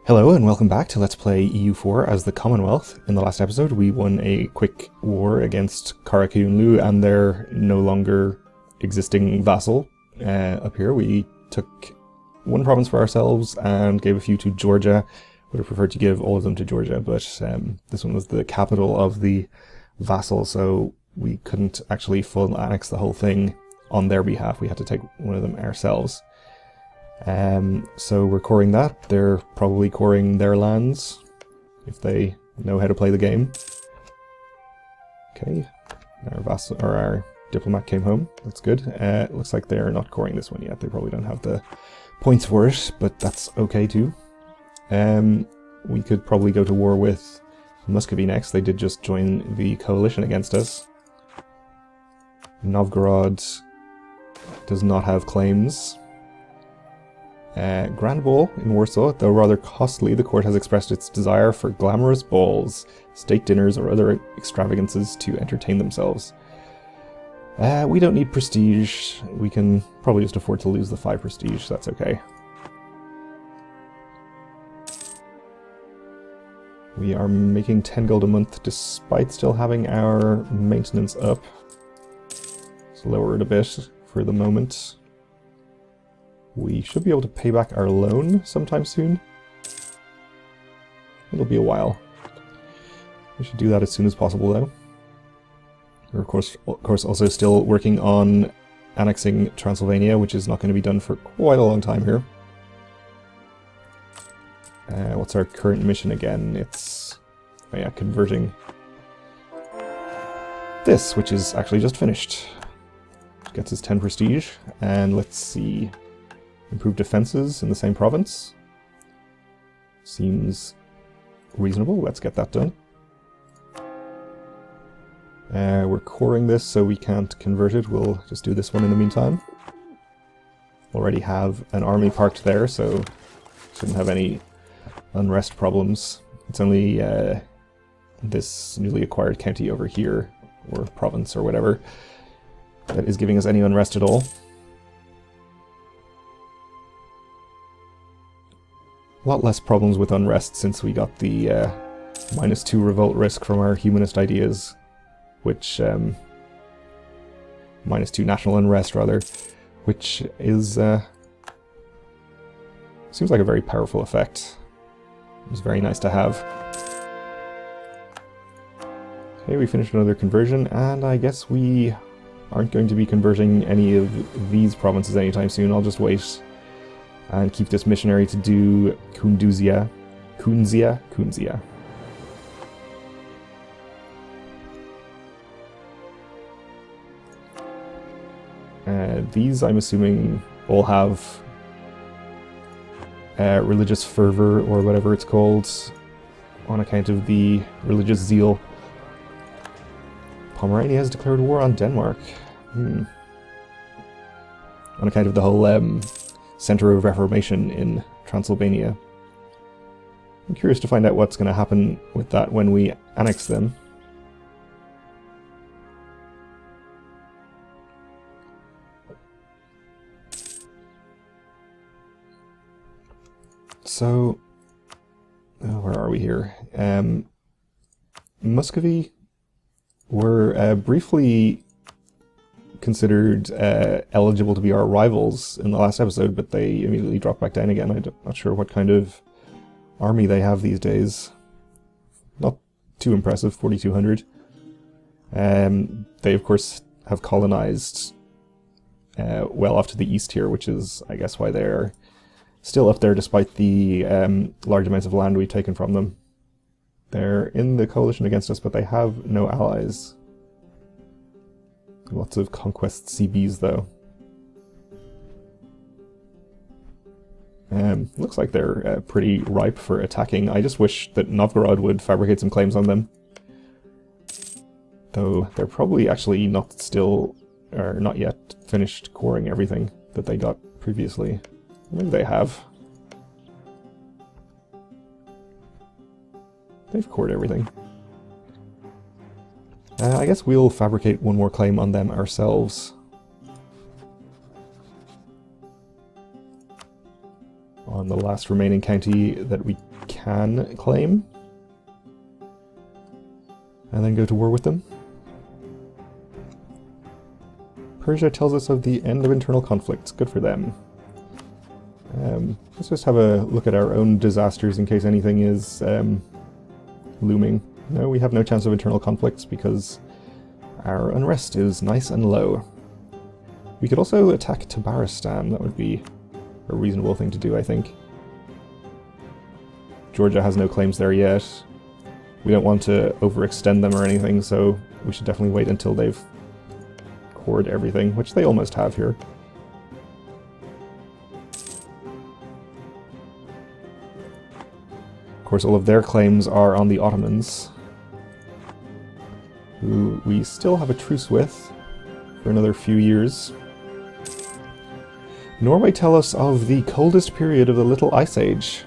Hello and welcome back to Let's Play EU4 as the Commonwealth. In the last episode we won a quick war against Karakunlu and their no longer existing vassal. Up here we took one province for ourselves and gave a few to Georgia. Would have preferred to give all of them to Georgia, but this one was the capital of the vassal, so we couldn't actually full annex the whole thing on their behalf. We had to take one of them ourselves. So we're coring that. They're probably coring their lands, if they know how to play the game. Okay, our diplomat came home. That's good. It looks like they're not coring this one yet. They probably don't have the points for it, but that's okay too. We could probably go to war with Muscovy next. They did just join the coalition against us. Novgorod does not have claims. Grand Ball in Warsaw, though rather costly, the court has expressed its desire for glamorous balls, state dinners, or other extravagances to entertain themselves. We don't need prestige. We can probably just afford to lose the 5 prestige, so that's okay. We are making 10 gold a month despite still having our maintenance up. Let's lower it a bit for the moment. We should be able to pay back our loan sometime soon. It'll be a while. We should do that as soon as possible, though. We're of course also still working on annexing Transylvania, which is not going to be done for quite a long time here. What's our current mission again? It's converting this, which is actually just finished. Gets us 10 prestige, and let's see. Improved defenses in the same province. Seems reasonable. Let's get that done. We're coring this, so we can't convert it. We'll just do this one in the meantime. Already have an army parked there, so shouldn't have any unrest problems. It's only this newly acquired county over here, or province or whatever, that is giving us any unrest at all. A lot less problems with unrest since we got the -2 revolt risk from our humanist ideas, which -2 national unrest rather, which is seems like a very powerful effect. It's very nice to have. Okay, we finished another conversion, and I guess we aren't going to be converting any of these provinces anytime soon. I'll just wait and keep this missionary to do Kunzia. These, I'm assuming, all have religious fervor, or whatever it's called, on account of the religious zeal. Pomerania has declared war on Denmark. On account of the whole Center of Reformation in Transylvania. I'm curious to find out what's going to happen with that when we annex them. So, where are we here? Muscovy were briefly considered eligible to be our rivals in the last episode, but they immediately dropped back down again. I'm not sure what kind of army they have these days. Not too impressive, 4,200. They of course have colonized well off to the east here, which is, I guess, why they're still up there despite the large amounts of land we've taken from them. They're in the coalition against us, but they have no allies. Lots of conquest CBs, though. Looks like they're pretty ripe for attacking. I just wish that Novgorod would fabricate some claims on them. Though they're probably actually not yet finished coring everything that they got previously. Maybe they have. They've cored everything. I guess we'll fabricate one more claim on them ourselves. On the last remaining county that we can claim. And then go to war with them. Persia tells us of the end of internal conflicts. Good for them. Let's just have a look at our own disasters in case anything is looming. No, we have no chance of internal conflicts because our unrest is nice and low. We could also attack Tabaristan. That would be a reasonable thing to do, I think. Georgia has no claims there yet. We don't want to overextend them or anything, so we should definitely wait until they've cored everything, which they almost have here. Of course, all of their claims are on the Ottomans, who we still have a truce with for another few years. Norway tell us of the coldest period of the Little Ice Age.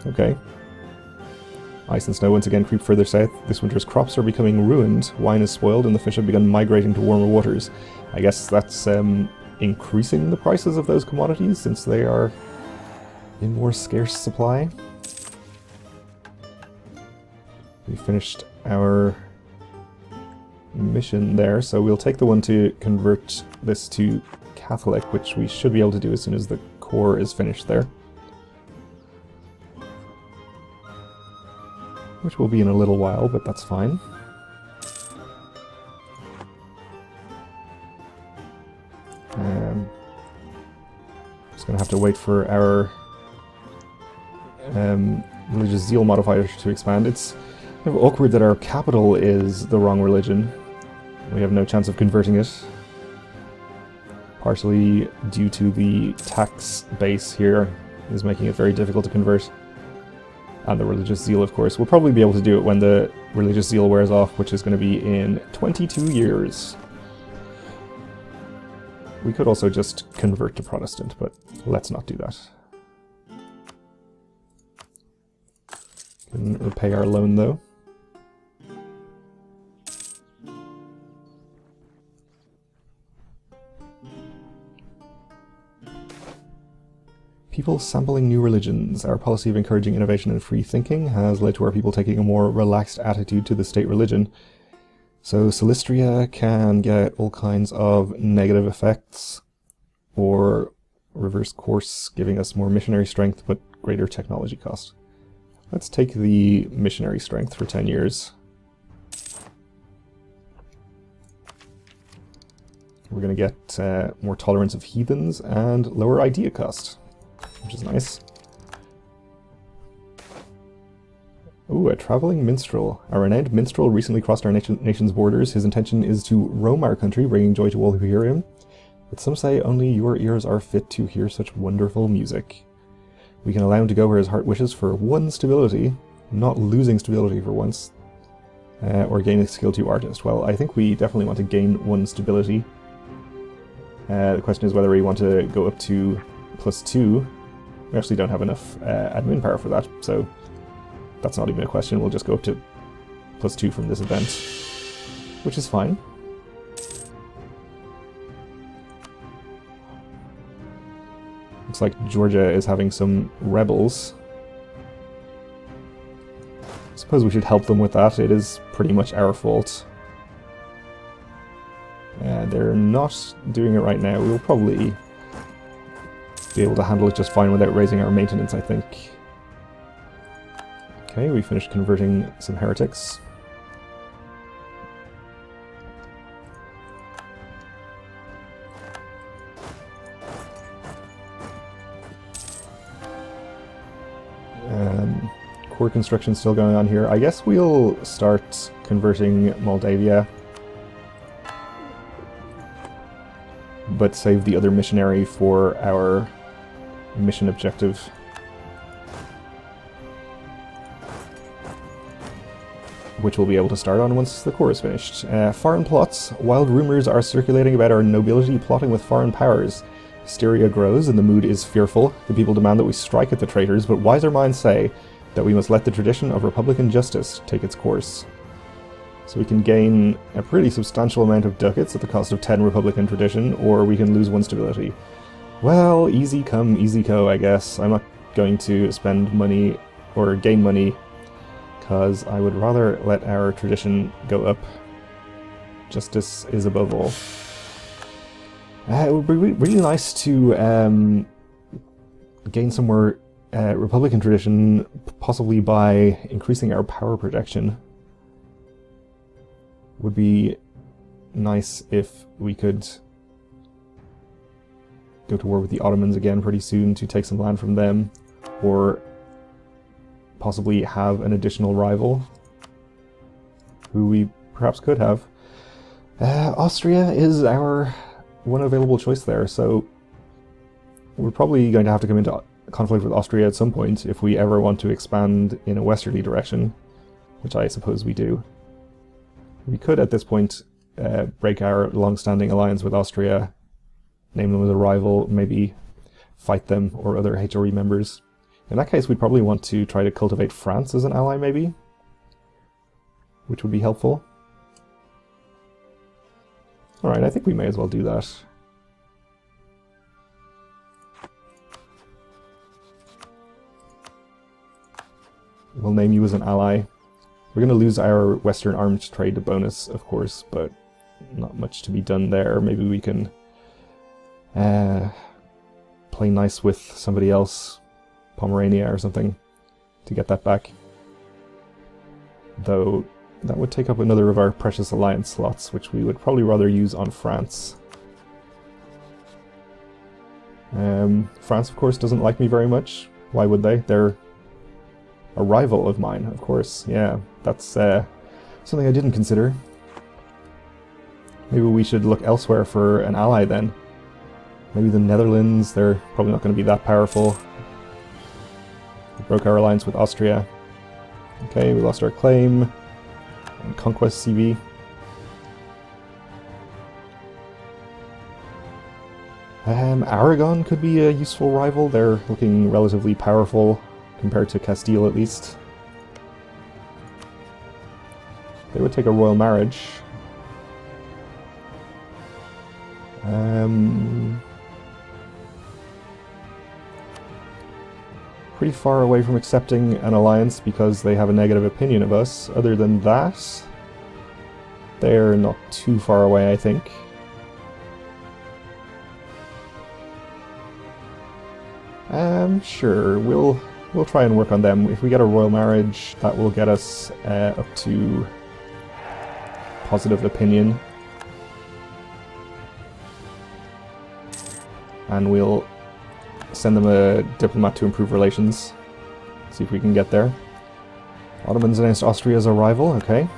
Okay. Ice and snow once again creep further south. This winter's crops are becoming ruined, wine is spoiled, and the fish have begun migrating to warmer waters. I guess that's increasing the prices of those commodities since they are in more scarce supply. We finished our mission there, so we'll take the one to convert this to Catholic, which we should be able to do as soon as the core is finished there. Which will be in a little while, but that's fine. Just gonna have to wait for our religious zeal modifier to expand. It's kind of awkward that our capital is the wrong religion. We have no chance of converting it. Partially due to the tax base here is making it very difficult to convert. And the religious zeal, of course. We'll probably be able to do it when the religious zeal wears off, which is going to be in 22 years. We could also just convert to Protestant, but let's not do that. Can repay our loan, though. People sampling new religions. Our policy of encouraging innovation and free thinking has led to our people taking a more relaxed attitude to the state religion. So Silistria can get all kinds of negative effects, or reverse course, giving us more missionary strength but greater technology cost. Let's take the missionary strength for 10 years. We're going to get more tolerance of heathens and lower idea cost, which is nice. Ooh, a traveling minstrel. A renowned minstrel recently crossed our nation's borders. His intention is to roam our country, bringing joy to all who hear him. But some say only your ears are fit to hear such wonderful music. We can allow him to go where his heart wishes for 1 stability, not losing stability for once, or gaining skill 2 artist. Well, I think we definitely want to gain 1 stability. The question is whether we want to go up to +2. We actually don't have enough admin power for that, so that's not even a question. We'll just go up to +2 from this event, which is fine. Looks like Georgia is having some rebels. I suppose we should help them with that. It is pretty much our fault. They're not doing it right now. We'll probably be able to handle it just fine without raising our maintenance, I think. Okay, we finished converting some heretics. Core construction still going on here. I guess we'll start converting Moldavia, but save the other missionary for our mission objective. Which we'll be able to start on once the core is finished. Foreign plots. Wild rumors are circulating about our nobility plotting with foreign powers. Hysteria grows and the mood is fearful. The people demand that we strike at the traitors, but wiser minds say that we must let the tradition of republican justice take its course. So we can gain a pretty substantial amount of ducats at the cost of 10 republican tradition, or we can lose 1 stability. Well, easy come, easy go, I guess. I'm not going to spend money or gain money because I would rather let our tradition go up. Justice is above all. It would be really nice to gain some more Republican tradition, possibly by increasing our power projection. Would be nice if we could go to war with the Ottomans again pretty soon to take some land from them, or possibly have an additional rival who we perhaps could have. Austria is our one available choice there, so we're probably going to have to come into conflict with Austria at some point if we ever want to expand in a westerly direction, which I suppose we do. We could at this point break our long-standing alliance with Austria, name them as a rival, maybe fight them or other HRE members. In that case, we'd probably want to try to cultivate France as an ally, maybe, which would be helpful. Alright, I think we may as well do that. We'll name you as an ally. We're going to lose our Western arms trade bonus, of course, but not much to be done there. Maybe we can play nice with somebody else, Pomerania or something, to get that back. Though that would take up another of our precious alliance slots, which we would probably rather use on France. France, of course, doesn't like me very much. Why would they? They're a rival of mine, of course. Yeah, that's something I didn't consider. Maybe we should look elsewhere for an ally then. Maybe the Netherlands, they're probably not going to be that powerful. We broke our alliance with Austria. Okay, we lost our claim. And Conquest CV. Aragon could be a useful rival. They're looking relatively powerful compared to Castile, at least. They would take a royal marriage. Pretty far away from accepting an alliance because they have a negative opinion of us. Other than that, they're not too far away, I think. Sure, we'll try and work on them. If we get a royal marriage, that will get us up to positive opinion. And we'll send them a diplomat to improve relations. See if we can get there. Ottomans against Austria as a rival, okay.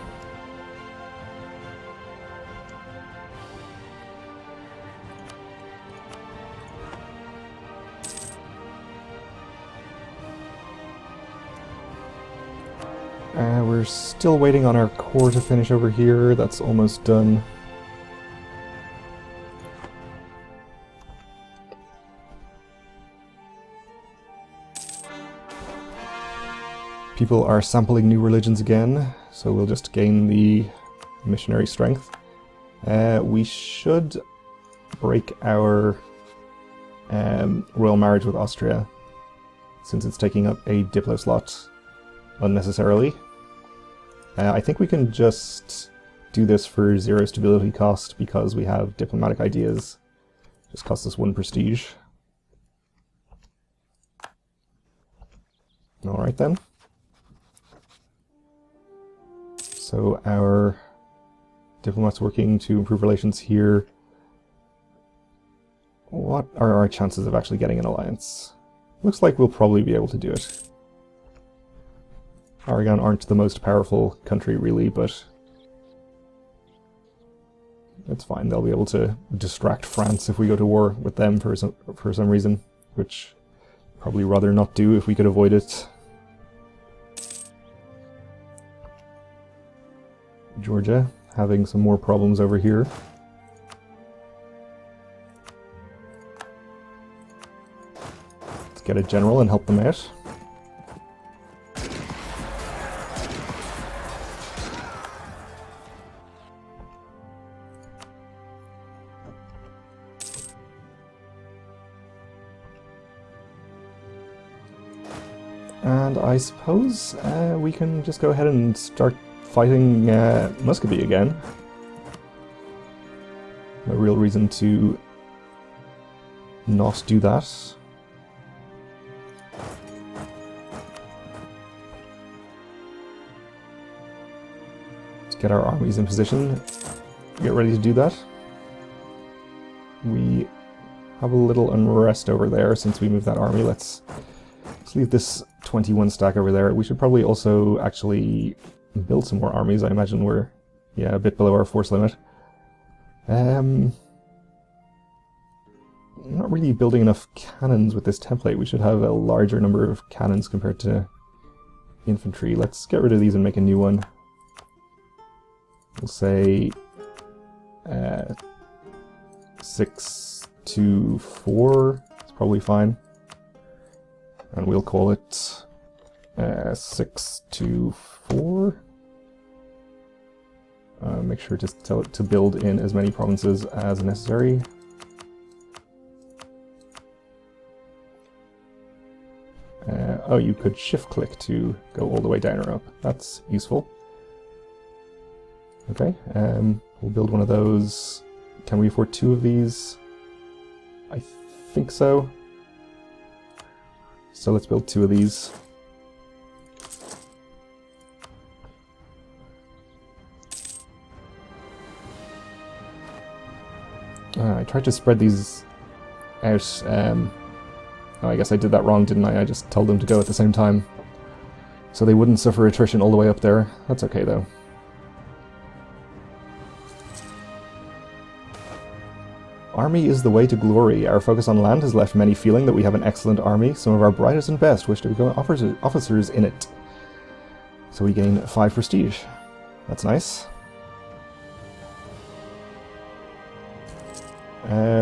We're still waiting on our core to finish over here. That's almost done. People are sampling new religions again, so we'll just gain the missionary strength. We should break our royal marriage with Austria, since it's taking up a diplo slot unnecessarily. I think we can just do this for 0 stability cost because we have diplomatic ideas. Just costs us 1 prestige. Alright then. So our diplomats working to improve relations here. What are our chances of actually getting an alliance? Looks like we'll probably be able to do it. Aragon aren't the most powerful country really, but it's fine. They'll be able to distract France if we go to war with them for some reason, which probably rather not do if we could avoid it. Georgia having some more problems over here. Let's get a general and help them out. And I suppose we can just go ahead and start fighting Muscovy again. No real reason to not do that. Let's get our armies in position. Get ready to do that. We have a little unrest over there since we moved that army. Let's leave this 21 stack over there. We should probably also actually build some more armies. I imagine we're, yeah, a bit below our force limit. Not really building enough cannons with this template. We should have a larger number of cannons compared to infantry. Let's get rid of these and make a new one. We'll say 6 to 4. It's probably fine. And we'll call it 6 to 4. Make sure to tell it to build in as many provinces as necessary. Oh, you could shift-click to go all the way down or up. That's useful. Okay, we'll build one of those. Can we afford 2 of these? I think so. So let's build 2 of these. I tried to spread these out. Oh, I guess I did that wrong, didn't I? I just told them to go at the same time. So they wouldn't suffer attrition all the way up there. That's okay, though. Army is the way to glory. Our focus on land has left many feeling that we have an excellent army. Some of our brightest and best wish to become officers in it. So we gain 5 prestige. That's nice.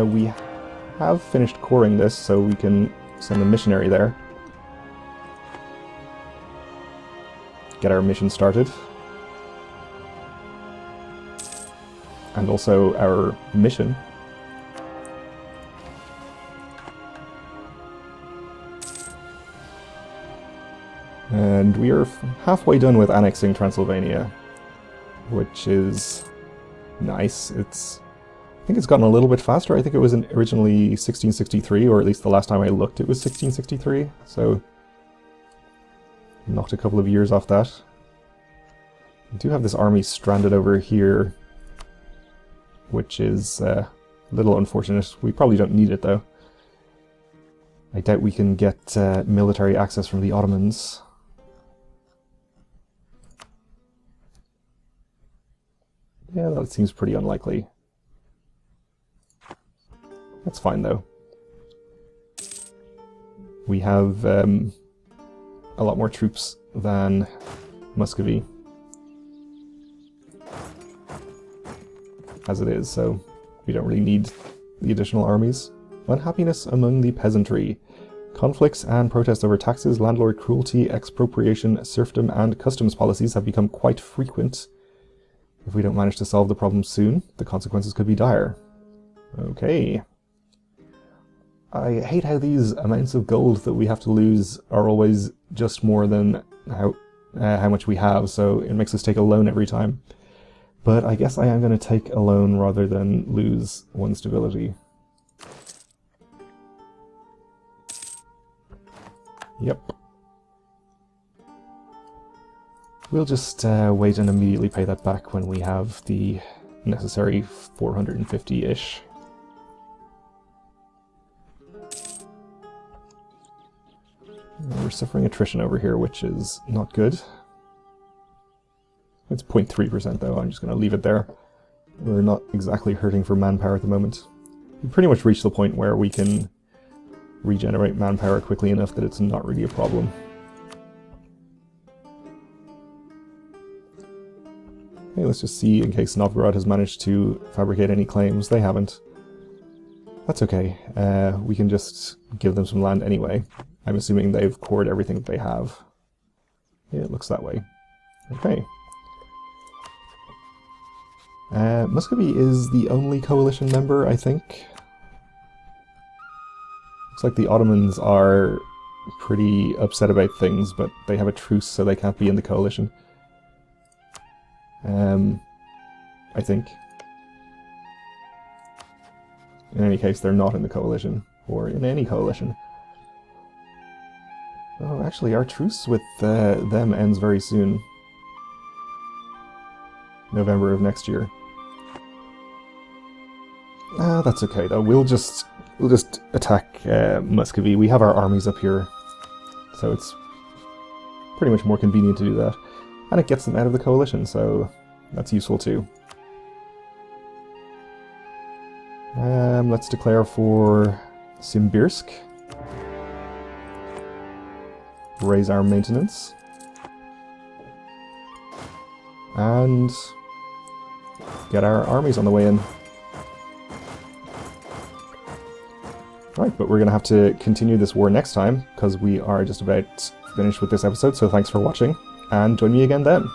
We have finished coring this, so we can send a missionary there. Get our mission started. And also our mission. And we are halfway done with annexing Transylvania, which is nice. I think it's gotten a little bit faster. I think it was originally 1663, or at least the last time I looked it was 1663, so knocked a couple of years off that. I do have this army stranded over here, which is a little unfortunate. We probably don't need it, though. I doubt we can get military access from the Ottomans. Yeah, that seems pretty unlikely. That's fine, though. We have a lot more troops than Muscovy, as it is, so we don't really need the additional armies. Unhappiness among the peasantry. Conflicts and protests over taxes, landlord cruelty, expropriation, serfdom, and customs policies have become quite frequent. If we don't manage to solve the problem soon, the consequences could be dire. Okay. I hate how these amounts of gold that we have to lose are always just more than how much we have, so it makes us take a loan every time. But I guess I am going to take a loan rather than lose 1 stability. Yep. We'll just wait and immediately pay that back when we have the necessary 450-ish. We're suffering attrition over here, which is not good. It's 0.3% though, I'm just going to leave it there. We're not exactly hurting for manpower at the moment. We've pretty much reached the point where we can regenerate manpower quickly enough that it's not really a problem. Okay, let's just see in case Novgorod has managed to fabricate any claims. They haven't. That's okay. We can just give them some land anyway. I'm assuming they've cored everything that they have. Yeah, it looks that way. Okay. Muscovy is the only coalition member, I think. Looks like the Ottomans are pretty upset about things, but they have a truce, so they can't be in the coalition. I think. In any case, they're not in the coalition, or in any coalition. Oh, actually, our truce with them ends very soon. November of next year. That's okay though. We'll just attack Muscovy. We have our armies up here, so it's pretty much more convenient to do that, and it gets them out of the coalition, so that's useful too. Let's declare for Simbirsk. Raise our maintenance. And get our armies on the way in. Right, but we're going to have to continue this war next time, because we are just about finished with this episode, so thanks for watching, and join me again then.